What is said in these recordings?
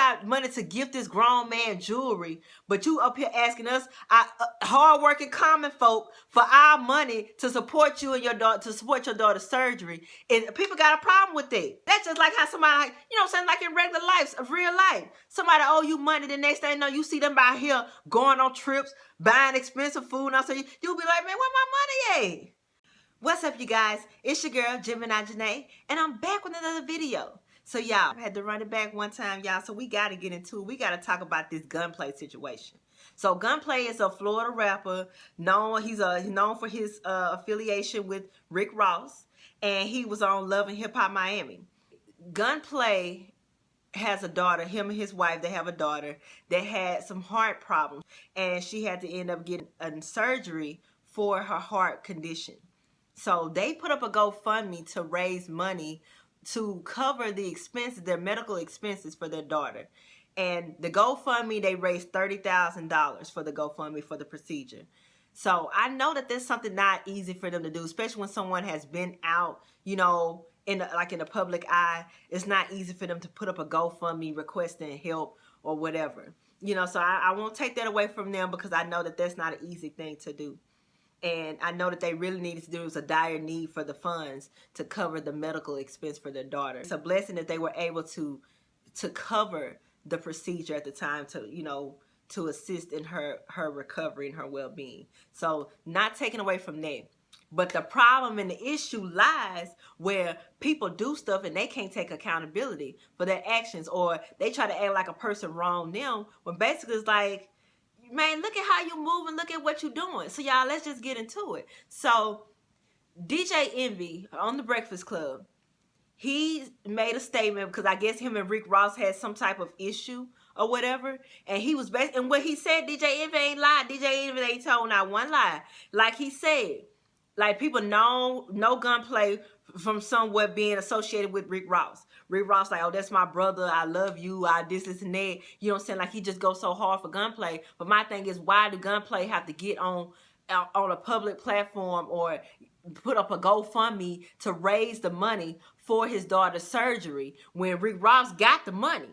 got money to gift this grown man jewelry, but you up here asking us, hardworking common folk, for our money to support you and your daughter, to support your daughter's surgery. And people got a problem with it. That's just like how somebody, like, you know what I'm saying, like in regular life, of real life. Somebody owe you money, the next thing you know, you see them out here going on trips, buying expensive food, and so you'll be like, man, where my money at? What's up, you guys? It's your girl, Gemini Janae, and I'm back with another video. So y'all, I had to run it back one time, y'all, so we got to get into it. We got to talk about this Gunplay situation. So Gunplay is a Florida rapper, he's known for his affiliation with Rick Ross, and he was on Love and Hip Hop Miami. Gunplay has a daughter, him and his wife, they have a daughter that had some heart problems, and she had to end up getting a surgery for her heart condition. So they put up a GoFundMe to raise money to cover the expenses, their medical expenses for their daughter. And the GoFundMe, they raised $30,000 for the GoFundMe for the procedure. So I know that there's something not easy for them to do, especially when someone has been out, you know, in the public eye. It's not easy for them to put up a GoFundMe requesting help or whatever. You know, so I won't take that away from them, because I know that that's not an easy thing to do. And I know that they really needed to do, it was a dire need for the funds to cover the medical expense for their daughter. It's a blessing that they were able to cover the procedure at the time, to, you know, to assist in her recovery and her well-being. So not taken away from that. But the problem and the issue lies where people do stuff and they can't take accountability for their actions, or they try to act like a person wronged them, when basically it's like, man, look at how you move and look at what you're doing. So y'all, let's just get into it. So DJ Envy on the Breakfast Club, he made a statement, because I guess him and Rick Ross had some type of issue or whatever. And he was and what he said, DJ Envy ain't lied. DJ Envy ain't told not one lie. Like he said, like, people know Gunplay from somewhat being associated with Rick Ross. Rick Ross like, oh, that's my brother, I love you, I this and that. You know what I'm saying? Like, he just goes so hard for Gunplay. But my thing is, why do Gunplay have to get on a public platform or put up a GoFundMe to raise the money for his daughter's surgery when Rick Ross got the money?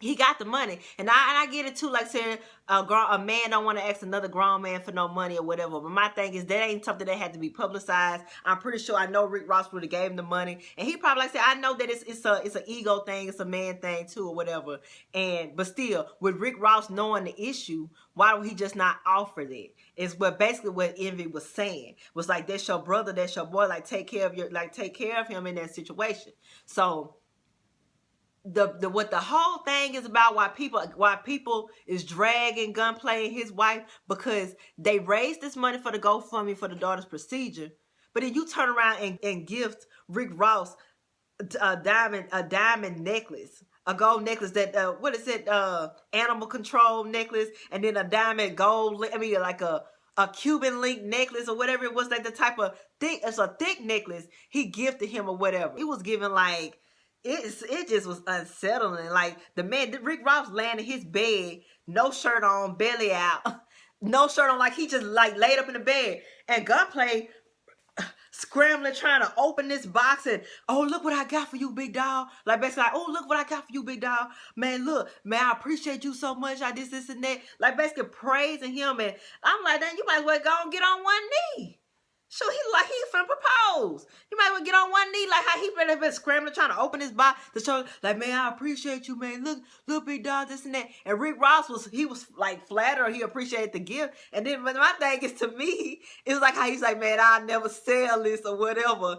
He got the money. And I get it too, like saying a man don't want to ask another grown man for no money or whatever. But my thing is, that ain't something that had to be publicized. I'm pretty sure, I know Rick Ross would have gave him the money. And he probably, like said, I know that it's an ego thing, it's a man thing too or whatever. But still, with Rick Ross knowing the issue, why would he just not offer that? It's basically what Envy was saying. Was like, that's your brother, that's your boy, like take care of him in that situation. So what the whole thing is about, why people is dragging Gunplay and his wife, because they raised this money for the GoFundMe for the daughter's procedure, but then you turn around and gift Rick Ross a diamond necklace, a gold necklace that what is it, animal control necklace, and then a diamond gold, I mean, like a Cuban link necklace or whatever it was, like the type of it's a thick necklace he gifted him or whatever. He was giving like, it just was unsettling. Like, the man, Rick Ross, laying in his bed, no shirt on, belly out, no shirt on, like he just like laid up in the bed, and Gunplay scrambling trying to open this box, and, oh, look what I got for you, big dog. Like, basically like, oh, look what I got for you, big dog. Man, look, man, I appreciate you so much. I this and that. Like, basically praising him. And I'm like, then you might as well go and get on one knee. So he finna propose. You might as well get on one knee, like how he been scrambling trying to open his box to show, like, man, I appreciate you, man. Look, big dog, this and that. And Rick Ross was like flattered, he appreciated the gift. And then my thing is, to me, it was like how he's like, man, I'll never sell this or whatever.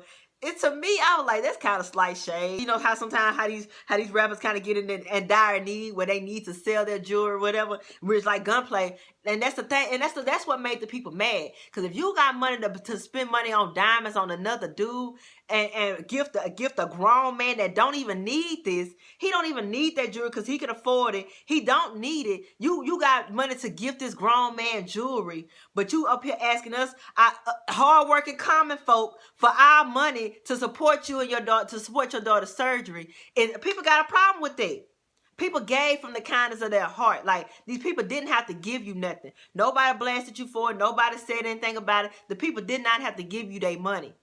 To me, I was like, that's kind of slight shade. You know how sometimes how these rappers kind of get in dire need where they need to sell their jewelry or whatever. Where it's like Gunplay, and that's the thing, and that's what made the people mad. Because if you got money to spend money on diamonds on another dude, and gift a grown man that don't even need this, he don't even need that jewelry because he can afford it. He don't need it. You got money to gift this grown man jewelry, but you up here asking us, hardworking common folk, for our money to support you and your daughter, to support your daughter's surgery. And people got a problem with that. People gave from the kindness of their heart. Like, these people didn't have to give you nothing. Nobody blasted you for it. Nobody said anything about it. The people did not have to give you their money.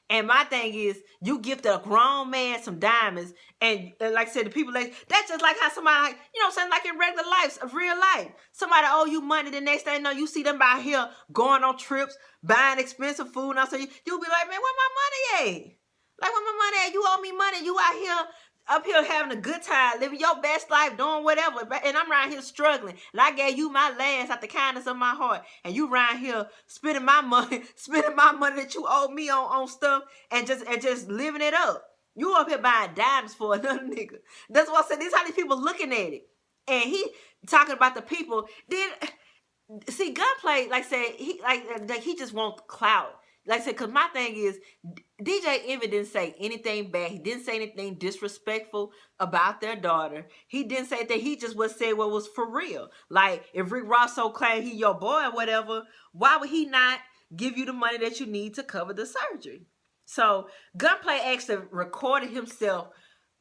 And my thing is, you gift a grown man some diamonds, and like I said, the people like that's just like how somebody, like, you know what I'm saying, like in regular life, real life, somebody owe you money, the next thing you know, you see them out here going on trips, buying expensive food, and so you'll be like, man, where my money at? Like, where my money at? You owe me money. You out here up here having a good time, living your best life, doing whatever, and I'm around here struggling, and I gave you my last out the kindness of my heart, and you around here spending my money, that you owe me on stuff, and just living it up. You up here buying dimes for another nigga. That's what I said. These how these people looking at it, and he talking about the people. Then see, Gunplay, like I said, he just wants clout. Like I said, because my thing is, DJ Envy didn't say anything bad. He didn't say anything disrespectful about their daughter. He didn't say that. He just was saying what was for real. Like, if Rick Ross so claimed he your boy or whatever, why would he not give you the money that you need to cover the surgery? So, Gunplay actually recorded himself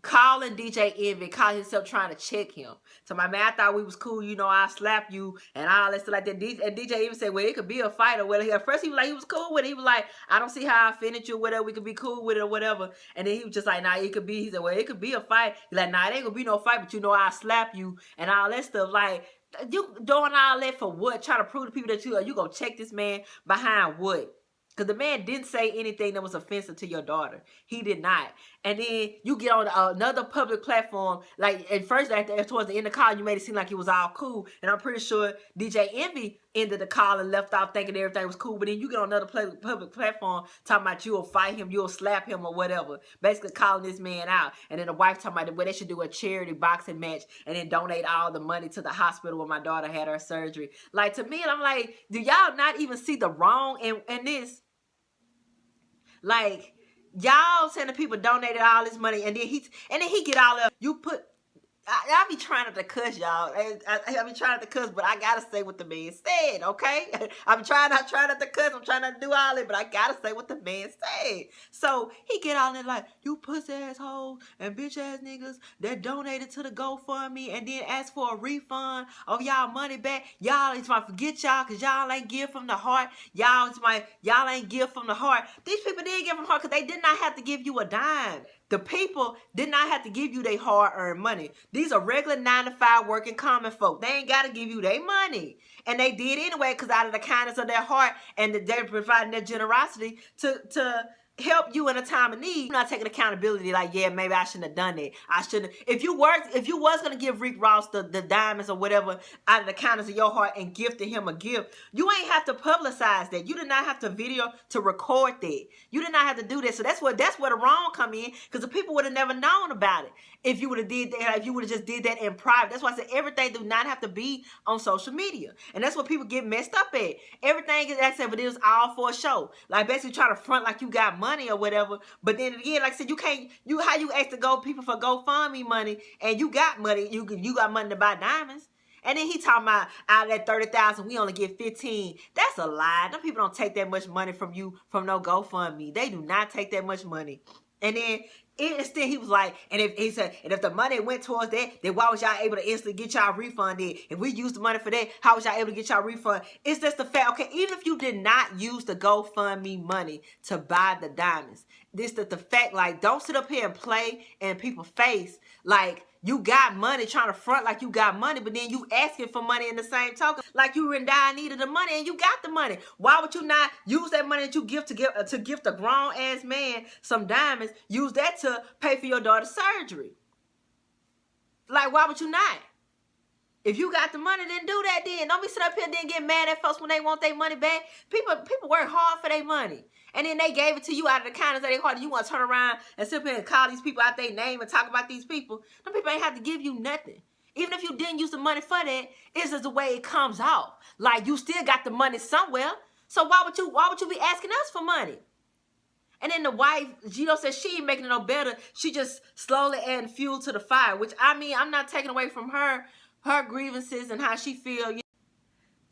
calling DJ Envy, calling himself trying to check him. So my man, I thought we was cool, you know, I'll slap you and all that stuff like that. And DJ Envy said, well, it could be a fight or whatever. At first he was like, he was cool with it. He was like, I don't see how I offended you or whatever. We could be cool with it or whatever. And then he was just like, nah, it could be. He said, well, it could be a fight. He's like, nah, it ain't gonna be no fight, but you know, I'll slap you and all that stuff. Like, you doing all that for what? Trying to prove to people that you gonna check this man behind what? Because the man didn't say anything that was offensive to your daughter. He did not. And then you get on another public platform. Like, at first, towards the end of the call, you made it seem like it was all cool. And I'm pretty sure DJ Envy ended the call and left off thinking everything was cool. But then you get on another public platform talking about you'll fight him, you'll slap him or whatever. Basically calling this man out. And then the wife talking about the way they should do a charity boxing match and then donate all the money to the hospital where my daughter had her surgery. Like, to me, I'm like, do y'all not even see the wrong in this? Like, y'all saying the people donated all this money, and then he get all of you put. I be trying not to cuss, y'all. I be trying not to cuss, but I gotta say what the man said, okay? I'm trying not to cuss. I'm trying not to do all that, but I gotta say what the man said. So he get all in like, you pussy assholes and bitch ass niggas that donated to the GoFundMe and then ask for a refund of y'all money back. Y'all, it's my forget y'all because y'all ain't give from the heart. Y'all ain't give from the heart. These people did give from the heart because they did not have to give you a dime. The people did not have to give you their hard-earned money. These are regular 9-to-5 working common folk. They ain't got to give you their money. And they did anyway because out of the kindness of their heart and they're providing their generosity to help you in a time of need. You're not taking accountability like, yeah, maybe I shouldn't have done that. I shouldn't. If you was going to give Rick Ross the diamonds or whatever out of the kindness of your heart and gifted him a gift, you ain't have to publicize that. You did not have to video to record that. You did not have to do that. So that's where the wrong come in, because the people would have never known about it if you would have did that. If you would have just did that in private. That's why I said everything do not have to be on social media, and that's what people get messed up at. Everything is, like I said, but it was all for a show. Like, basically trying to front like you got money or whatever. But then again, like I said, how you ask people for GoFundMe money and you got money, you got money to buy diamonds. And then he talking about out of that 30,000, we only get 15. That's a lie. Them people don't take that much money from you from no GoFundMe. They do not take that much money. And then instead he was like, and if the money went towards that, then why was y'all able to instantly get y'all refunded? If we used the money for that, how was y'all able to get y'all refund? It's just the fact, okay, even if you did not use the GoFundMe money to buy the diamonds, this the fact, like, don't sit up here and play in people's face like you got money, trying to front like you got money, but then you asking for money in the same token like you were in dire need of the money and you got the money. Why would you not use that money that you give to gift a grown ass man some diamonds? Use that to pay for your daughter's surgery. Like, why would you not? If you got the money, then do that then. Don't be sitting up here and then get mad at folks when they want their money back. People work hard for their money. And then they gave it to you out of the kindness of their heart. You want to turn around and sit up here and call these people out their name and talk about these people. Them people ain't have to give you nothing. Even if you didn't use the money for that, it's just the way it comes out. Like, you still got the money somewhere. So why would you be asking us for money? And then the wife, Gino says she ain't making it no better. She just slowly adding fuel to the fire. Which, I mean, I'm not taking away from her grievances and how she feel.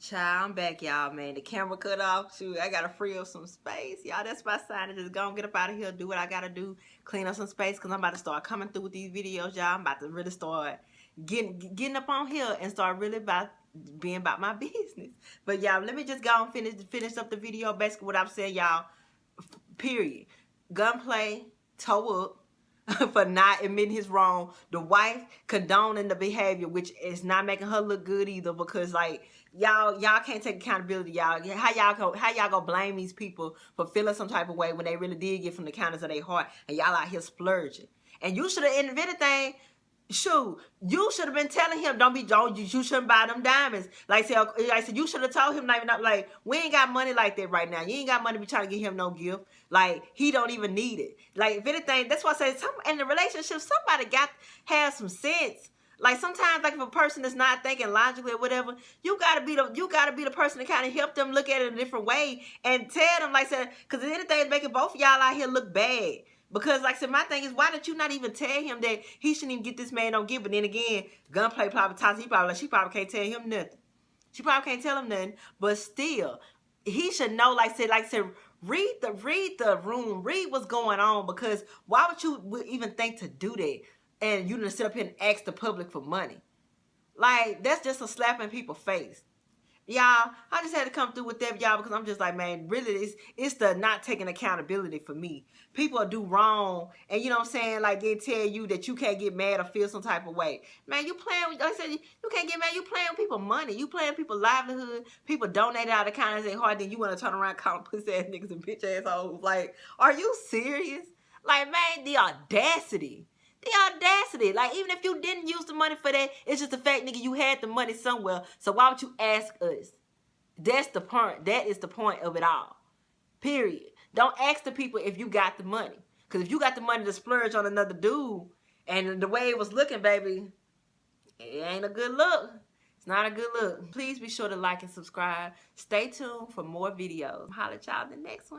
Child, I'm back, y'all, man. The camera cut off. Shoot, I gotta free up some space. Y'all, that's my sign to just go and get up out of here, do what I gotta do, clean up some space, because I'm about to start coming through with these videos, y'all. I'm about to really start getting up on here and start really being about my business. But y'all, let me just go and finish up the video. Basically what I'm saying, y'all, period. Gunplay toe up for not admitting his wrong. The wife condoning the behavior, which is not making her look good either, because like y'all can't take accountability. Y'all, how y'all gonna blame these people for feeling some type of way when they really did get from the counters of their heart, and y'all out here splurging? And you should have, if anything, shoot, you should have been telling him, you shouldn't buy them diamonds. Like I said, you should have told him, like, we ain't got money like that right now. You ain't got money to be trying to get him no gift. Like, he don't even need it. Like, if anything, that's why I say, in the relationship, somebody have some sense. Like, sometimes, like, if a person is not thinking logically or whatever, you gotta be the person to kind of help them look at it in a different way and tell them, like I said, because if anything is making both of y'all out here look bad. Because, like I said, my thing is, why did you not even tell him that he shouldn't even get this man no gift? But then again, Gunplay probably toxic. She probably can't tell him nothing. She probably can't tell him nothing. But still, he should know, like I said, read the room, read what's going on. Because why would you even think to do that? And you done sit up here and ask the public for money. Like, that's just a slap in people's face. Y'all, I just had to come through with that, y'all, because I'm just like, man, really, it's the not taking accountability for me. People do wrong, and you know what I'm saying, like, they tell you that you can't get mad or feel some type of way. Man, you playing, like I said, you can't get mad. You playing with people's money. You playing with people's livelihood. People donate out of kindness and heart, then you want to turn around calling pussy ass niggas and bitch assholes. Like, are you serious? Like, man, the audacity. The audacity. Like, even if you didn't use the money for that, it's just the fact, nigga, you had the money somewhere. So why would you ask us? That's the point. That is the point of it all. Period. Don't ask the people if you got the money. Because if you got the money to splurge on another dude, and the way it was looking, baby, it ain't a good look. It's not a good look. Please be sure to like and subscribe. Stay tuned for more videos. Holla at y'all in the next one.